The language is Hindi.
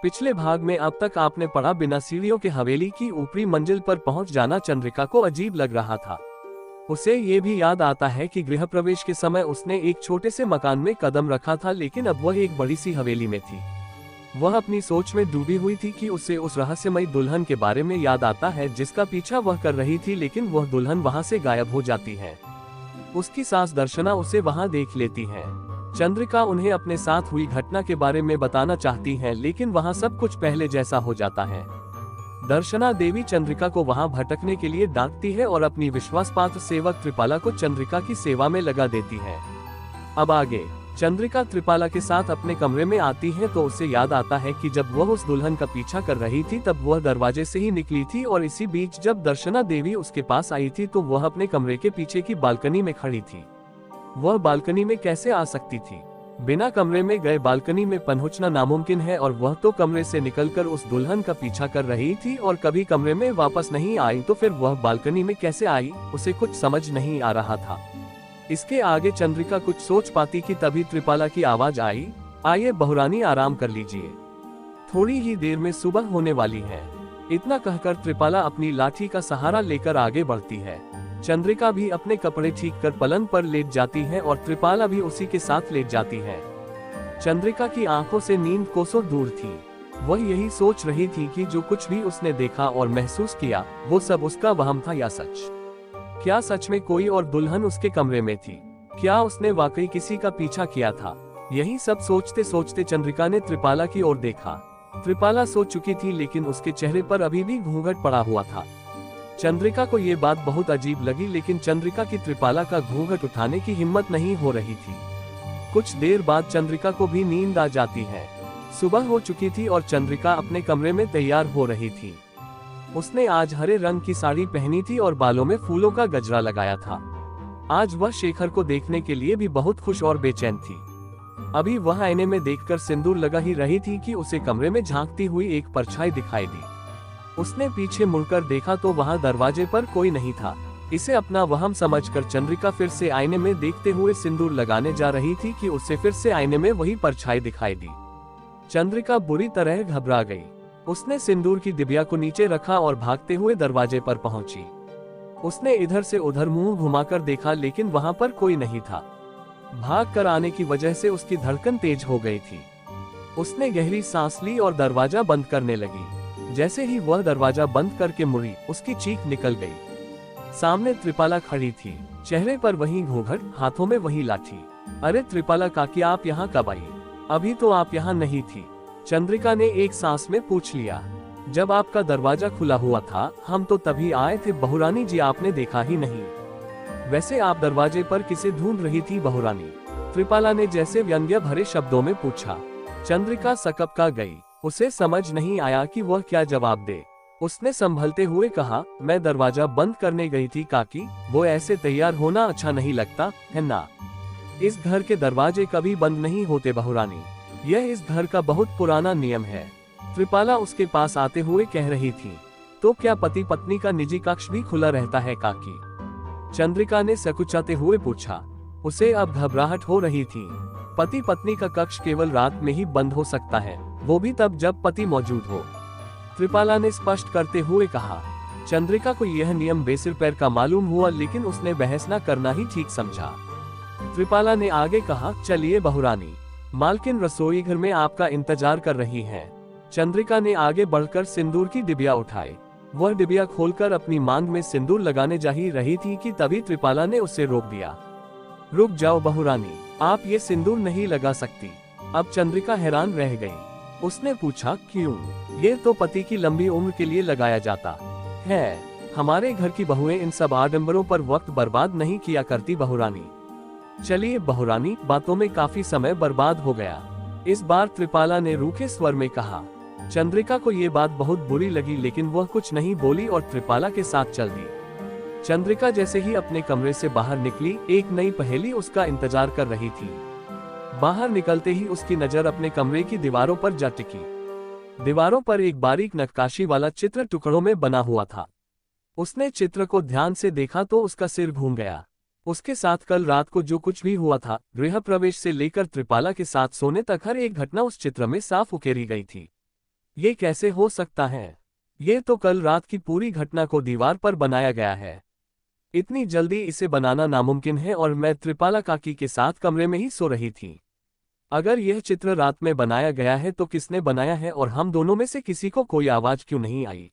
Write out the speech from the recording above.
पिछले भाग में अब तक आपने पढ़ा, बिना सीढ़ियों के हवेली की ऊपरी मंजिल पर पहुंच जाना चंद्रिका को अजीब लग रहा था। उसे ये भी याद आता है कि गृह प्रवेश के समय उसने एक छोटे से मकान में कदम रखा था, लेकिन अब वह एक बड़ी सी हवेली में थी। वह अपनी सोच में डूबी हुई थी कि उसे उस रहस्यमयी दुल्हन के बारे में याद आता है जिसका पीछा वह कर रही थी, लेकिन वह दुल्हन वहां से गायब हो जाती है। उसकी सास दर्शना उसे वहां देख लेती है। चंद्रिका उन्हें अपने साथ हुई घटना के बारे में बताना चाहती है, लेकिन वहां सब कुछ पहले जैसा हो जाता है। दर्शना देवी चंद्रिका को वहां भटकने के लिए डांटती है और अपनी विश्वासपात्र सेवक त्रिपाला को चंद्रिका की सेवा में लगा देती है। अब आगे चंद्रिका त्रिपाला के साथ अपने कमरे में आती है तो उसे याद आता है कि जब वह उस दुल्हन का पीछा कर रही थी तब वह दरवाजे से ही निकली थी, और इसी बीच जब दर्शना देवी उसके पास आई थी तो वह अपने कमरे के पीछे की बालकनी में खड़ी थी। वह बालकनी में कैसे आ सकती थी? बिना कमरे में गए बालकनी में पहुंचना नामुमकिन है, और वह तो कमरे से निकलकर उस दुल्हन का पीछा कर रही थी और कभी कमरे में वापस नहीं आई, तो फिर वह बालकनी में कैसे आई? उसे कुछ समझ नहीं आ रहा था। इसके आगे चंद्रिका कुछ सोच पाती कि तभी त्रिपाला की आवाज आई, आइए बहुरानी आराम कर लीजिए, थोड़ी ही देर में सुबह होने वाली है। इतना कहकर त्रिपाला अपनी लाठी का सहारा लेकर आगे बढ़ती है। चंद्रिका भी अपने कपड़े ठीक कर पलंग पर लेट जाती है और त्रिपाला भी उसी के साथ लेट जाती है। चंद्रिका की आंखों से नींद कोसों दूर थी। वह यही सोच रही थी कि जो कुछ भी उसने देखा और महसूस किया वो सब उसका वहम था या सच। क्या सच में कोई और दुल्हन उसके कमरे में थी? क्या उसने वाकई किसी का पीछा किया था? यही सब सोचते सोचते चंद्रिका ने त्रिपाला की ओर देखा। त्रिपाला सो चुकी थी, लेकिन उसके चेहरे पर अभी भी घूंघट पड़ा हुआ था। चंद्रिका को ये बात बहुत अजीब लगी, लेकिन चंद्रिका की त्रिपाला का घूंघट उठाने की हिम्मत नहीं हो रही थी। कुछ देर बाद चंद्रिका को भी नींद आ जाती है। सुबह हो चुकी थी और चंद्रिका अपने कमरे में तैयार हो रही थी। उसने आज हरे रंग की साड़ी पहनी थी और बालों में फूलों का गजरा लगाया था। आज वह शेखर को देखने के लिए भी बहुत खुश और बेचैन थी। अभी वह आईने में देखकर सिंदूर लगा ही रही थी कि उसे कमरे में झांकती हुई एक परछाई दिखाई दी। उसने पीछे मुड़कर देखा तो वहां दरवाजे पर कोई नहीं था। इसे अपना वहम समझकर चंद्रिका फिर से आईने में देखते हुए सिंदूर लगाने जा रही थी कि उसे फिर से आईने में वही परछाई दिखाई दी। चंद्रिका बुरी तरह घबरा गई। उसने सिंदूर की डिबिया को नीचे रखा और भागते हुए दरवाजे पर पहुंची। उसने इधर से उधर मुंह घुमाकर देखा, लेकिन वहां पर कोई नहीं था। भाग कर आने की वजह से उसकी धड़कन तेज हो गई थी। उसने गहरी सांस ली और दरवाजा बंद करने लगी। जैसे ही वह दरवाजा बंद करके मुड़ी, उसकी चीख निकल गई। सामने त्रिपाला खड़ी थी, चेहरे पर वही घूंघट, हाथों में वही लाठी। अरे त्रिपाला काकी, आप यहाँ कब आई? अभी तो आप यहाँ नहीं थी। चंद्रिका ने एक सांस में पूछ लिया। जब आपका दरवाजा खुला हुआ था हम तो तभी आए थे बहुरानी जी, आपने देखा ही नहीं। वैसे आप दरवाजे पर किसे ढूंढ रही थी बहुरानी? त्रिपाला ने जैसे व्यंग्य भरे शब्दों में पूछा। चंद्रिका सकपका गई। उसे समझ नहीं आया कि वह क्या जवाब दे। उसने संभलते हुए कहा, मैं दरवाजा बंद करने गई थी काकी। वो ऐसे तैयार होना अच्छा नहीं लगता है ना? इस घर के दरवाजे कभी बंद नहीं होते बहुरानी, यह इस घर का बहुत पुराना नियम है। त्रिपाला उसके पास आते हुए कह रही थी। तो क्या पति पत्नी का निजी कक्ष भी खुला रहता है काकी? चंद्रिका ने सकुचाते हुए पूछा। उसे अब घबराहट हो रही थी। पति पत्नी का कक्ष केवल रात में ही बंद हो सकता है, वो भी तब जब पति मौजूद हो, त्रिपाला ने स्पष्ट करते हुए कहा। चंद्रिका को यह नियम बेसिर पैर का मालूम हुआ, लेकिन उसने बहस न करना ही ठीक समझा। त्रिपाला ने आगे कहा, चलिए बहुरानी, मालकिन रसोई घर में आपका इंतजार कर रही हैं। चंद्रिका ने आगे बढ़कर सिंदूर की डिबिया उठाई। वह डिबिया खोलकर अपनी मांग में सिंदूर लगाने जा ही रही थी कि तभी त्रिपाला ने उसे रोक दिया। रुक जाओ बहुरानी, आप ये सिंदूर नहीं लगा सकती। अब चंद्रिका हैरान रह गई। उसने पूछा, क्यों? ये तो पति की लंबी उम्र के लिए लगाया जाता है। हमारे घर की बहुएं इन सब आडंबरों पर वक्त बर्बाद नहीं किया करती बहुरानी। चलिए बहुरानी, बातों में काफी समय बर्बाद हो गया। इस बार त्रिपाला ने रूखे स्वर में कहा। चंद्रिका को ये बात बहुत बुरी लगी, लेकिन वह कुछ नहीं बोली और त्रिपाला के साथ चल दी। चंद्रिका जैसे ही अपने कमरे से बाहर निकली, एक नई पहेली उसका इंतजार कर रही थी। बाहर निकलते ही उसकी नजर अपने कमरे की दीवारों पर जा टिकी। दीवारों पर एक बारीक नक्काशी वाला चित्र टुकड़ों में बना हुआ था। उसने चित्र को ध्यान से देखा तो उसका सिर घूम गया। उसके साथ कल रात को जो कुछ भी हुआ था, गृह प्रवेश से लेकर त्रिपाला के साथ सोने तक, हर एक घटना उस चित्र में साफ उकेरी गई थी। ये कैसे हो सकता है? ये तो कल रात की पूरी घटना को दीवार पर बनाया गया है। इतनी जल्दी इसे बनाना नामुमकिन है और मैं त्रिपाला काकी के साथ कमरे में ही सो रही थी। अगर यह चित्र रात में बनाया गया है तो किसने बनाया है और हम दोनों में से किसी को कोई आवाज क्यों नहीं आई?